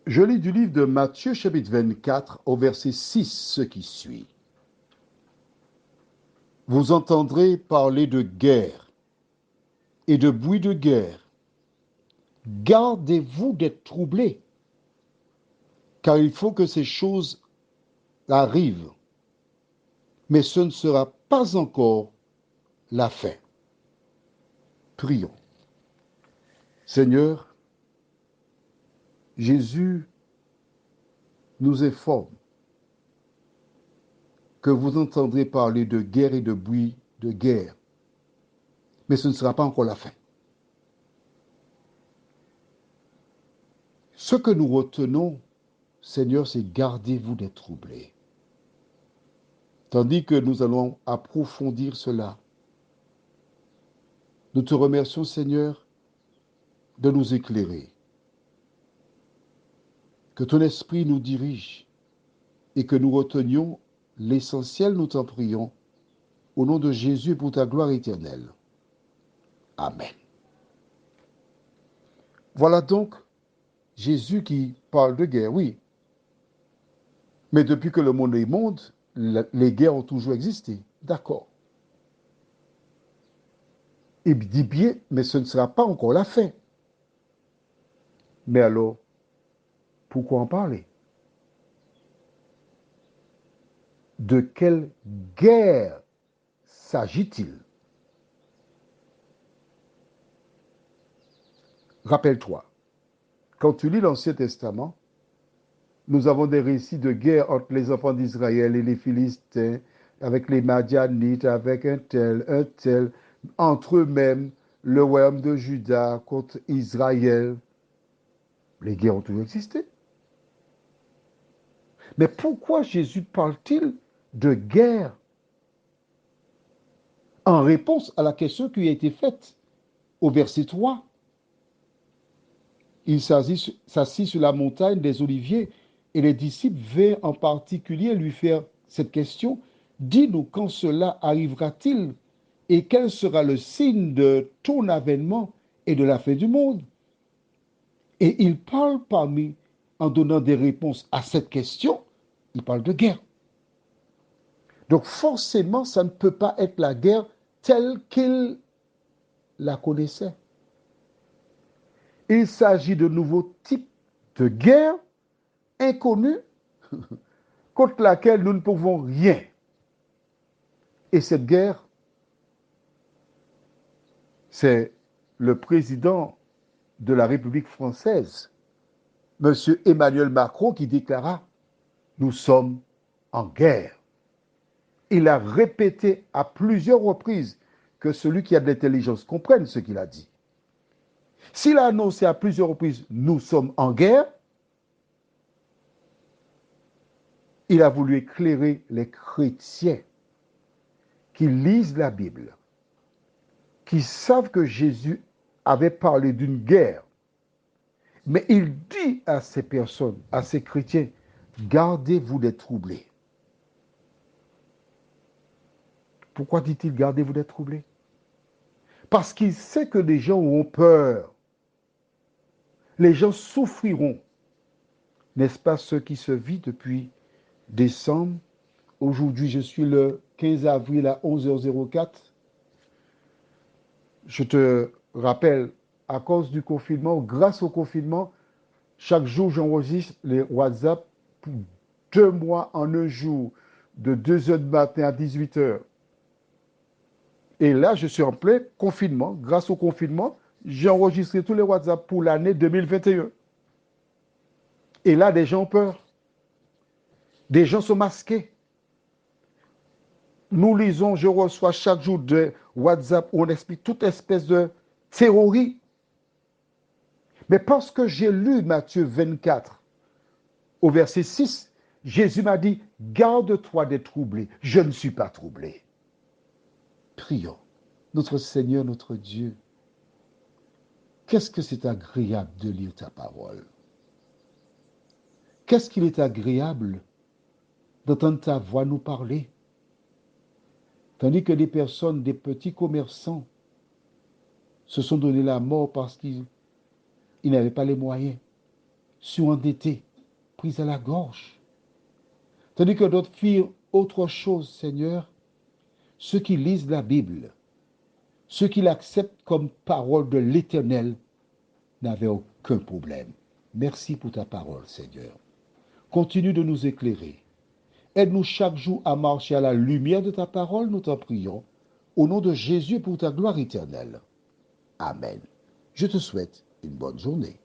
Je lis du livre de Matthieu chapitre 24 au verset 6 ce qui suit. Vous entendrez parler de guerre et de bruit de guerre. Gardez-vous d'être troublés, car il faut que ces choses arrivent, mais ce ne sera pas encore la fin. Prions. Seigneur, Jésus nous informe que vous entendrez parler de guerre et de bruit de guerre, mais ce ne sera pas encore la fin. Ce que nous retenons, Seigneur, c'est gardez-vous d'être troublés. Tandis que nous allons approfondir cela, nous te remercions, Seigneur, de nous éclairer. Que ton esprit nous dirige et que nous retenions l'essentiel, nous t'en prions, au nom de Jésus pour ta gloire éternelle. Amen. Voilà donc Jésus qui parle de guerre, oui. Mais depuis que le monde est monde, les guerres ont toujours existé. D'accord. Il dit bien, mais ce ne sera pas encore la fin. Mais alors, pourquoi en parler? De quelle guerre s'agit-il? Rappelle-toi, quand tu lis l'Ancien Testament, nous avons des récits de guerre entre les enfants d'Israël et les Philistins, avec les Madianites, avec un tel, entre eux-mêmes, le royaume de Juda contre Israël. Les guerres ont toujours existé. Mais pourquoi Jésus parle-t-il de guerre en réponse à la question qui a été faite au verset 3? Il s'assit sur la montagne des Oliviers et les disciples vinrent en particulier lui faire cette question. Dis-nous quand cela arrivera-t-il et quel sera le signe de ton avènement et de la fin du monde? Et il parle en donnant des réponses à cette question, il parle de guerre. Donc forcément, ça ne peut pas être la guerre telle qu'il la connaissait. Il s'agit de nouveaux types de guerre inconnus contre laquelle nous ne pouvons rien. Et cette guerre, c'est le président de la République française, M. Emmanuel Macron, qui déclara « Nous sommes en guerre ». Il a répété à plusieurs reprises que celui qui a de l'intelligence comprenne ce qu'il a dit. S'il a annoncé à plusieurs reprises « Nous sommes en guerre », il a voulu éclairer les chrétiens qui lisent la Bible, qui savent que Jésus avait parlé d'une guerre. Mais il dit à ces personnes, à ces chrétiens, gardez-vous d'être troublés. Pourquoi dit-il gardez-vous d'être troublés? Parce qu'il sait que les gens auront peur. Les gens souffriront. N'est-ce pas ce qui se vit depuis décembre? Aujourd'hui, je suis le 15 avril à 11h04. Je te rappelle, à cause du confinement, grâce au confinement, chaque jour, j'enregistre les WhatsApp pour 2 mois en un jour, de 2h du matin à 18h. Et là, je suis en plein confinement. Grâce au confinement, j'ai enregistré tous les WhatsApp pour l'année 2021. Et là, des gens ont peur. Des gens sont masqués. Nous lisons, je reçois chaque jour de WhatsApp où on explique toute espèce de théorie. Mais parce que j'ai lu Matthieu 24, au verset 6, Jésus m'a dit, garde-toi d'être troublé. Je ne suis pas troublé. Prions. Notre Seigneur, notre Dieu, qu'est-ce que c'est agréable de lire ta parole. Qu'est-ce qu'il est agréable d'entendre ta voix nous parler. Tandis que des personnes, des petits commerçants, se sont donné la mort parce qu'ils n'avaient pas les moyens. surendettés, pris à la gorge. Tandis que d'autres firent autre chose, Seigneur, ceux qui lisent la Bible, ceux qui l'acceptent comme parole de l'Éternel, n'avaient aucun problème. Merci pour ta parole, Seigneur. Continue de nous éclairer. Aide-nous chaque jour à marcher à la lumière de ta parole, nous t'en prions, au nom de Jésus pour ta gloire éternelle. Amen. Je te souhaite une bonne journée.